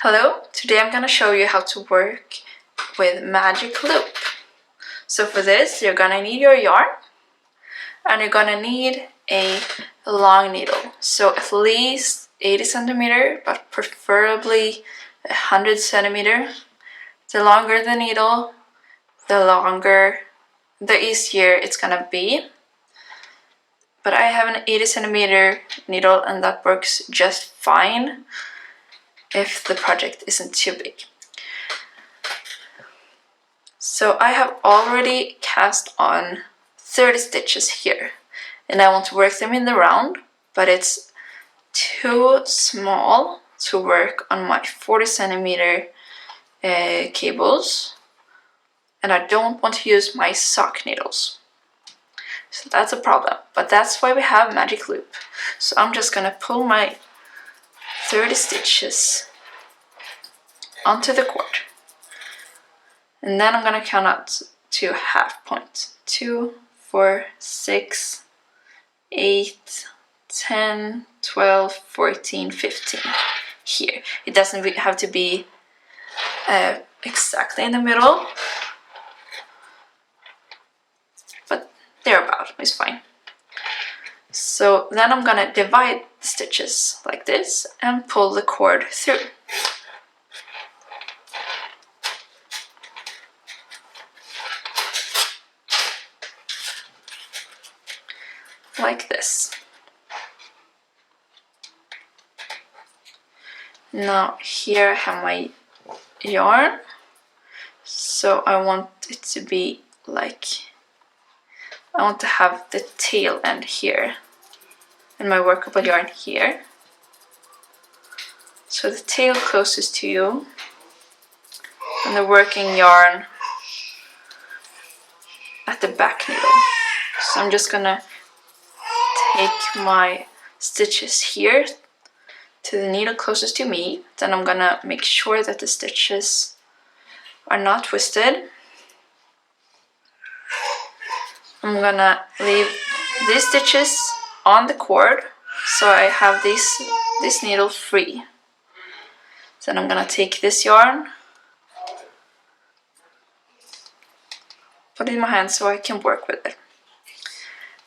Hello, today I'm gonna show you how to work with magic loop. So for this, you're gonna need your yarn and you're gonna need a long needle. So at least 80 centimeter, but preferably 100 centimeter. The longer the needle, the easier it's gonna be. But I have an 80 centimeter needle and that works just fine if the project isn't too big. So I have already cast on 30 stitches here and I want to work them in the round, but it's too small to work on my 40 centimeter cables, and I don't want to use my sock needles. So that's a problem, but that's why we have magic loop. So I'm just gonna pull my 30 stitches onto the cord. And then I'm gonna count out to half point. 2, 4, 6, 8, 10, 12, 14, 15 here. It doesn't have to be exactly in the middle, but thereabout is fine. So then I'm gonna divide the stitches like this and pull the cord through. Like this. Now here I have my yarn, so I want it to be like, I want to have the tail end here and my workable yarn here. So the tail closest to you and the working yarn at the back needle. So I'm just gonna take my stitches here to the needle closest to me. Then I'm gonna make sure that the stitches are not twisted. I'm gonna leave these stitches on the cord so I have this needle free. Then I'm gonna take this yarn, put it in my hand so I can work with it.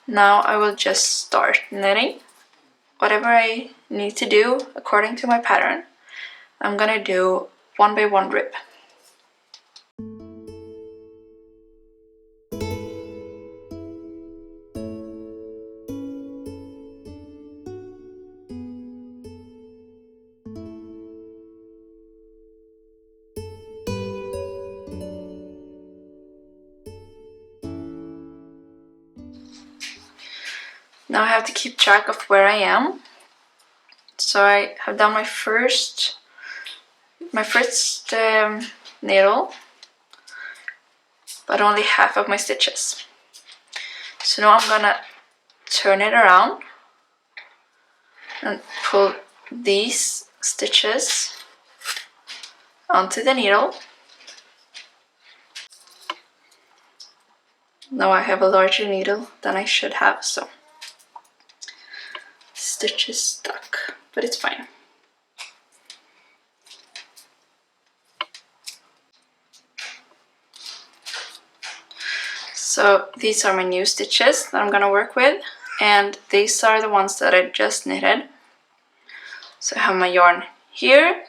Now I will just start knitting whatever I need to do according to my pattern. I'm gonna do 1 by 1 rib. Now I have to keep track of where I am. So I have done my first needle, but only half of my stitches. So now I'm gonna turn it around and pull these stitches onto the needle. Now I have a larger needle than I should have, so stitch is stuck, but it's fine. So these are my new stitches that I'm gonna work with, and these are the ones that I just knitted. So I have my yarn here,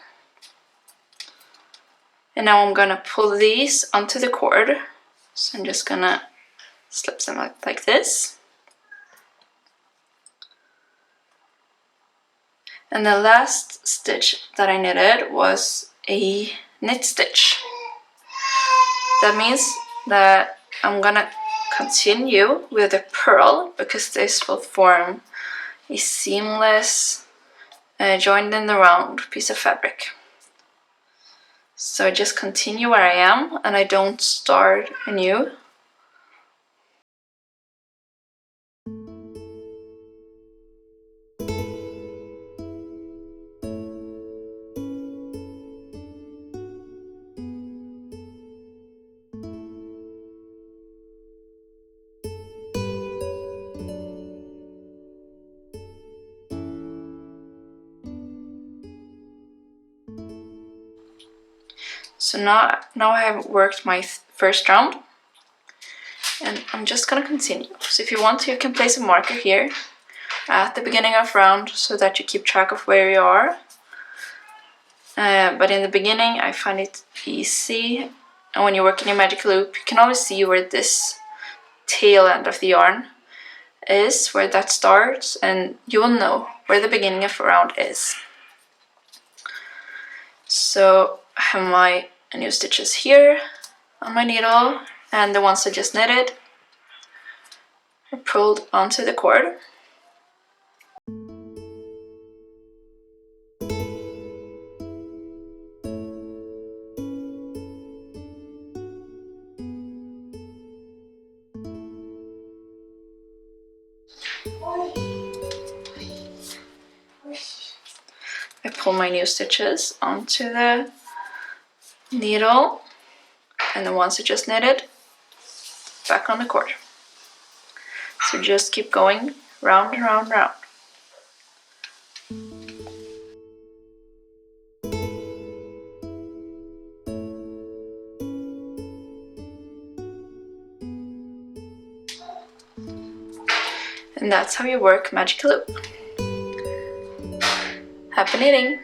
and now I'm gonna pull these onto the cord. So I'm just gonna slip them like this. And the last stitch that I knitted was a knit stitch. That means that I'm gonna continue with a purl because this will form a seamless joined in the round piece of fabric. So I just continue where I am and I don't start anew. So now I have worked my first round, and I'm just gonna continue. So if you want to, you can place a marker here at the beginning of round so that you keep track of where you are. But in the beginning, I find it easy. And when you're working a magic loop, you can always see where this tail end of the yarn is, where that starts, and you will know where the beginning of a round is. So I have my new stitches here on my needle, and the ones I just knitted are pulled onto the cord. I pull my new stitches onto the needle, and the ones I just knitted back on the cord. So just keep going round and round and round. And that's how you work magic loop. Happy knitting!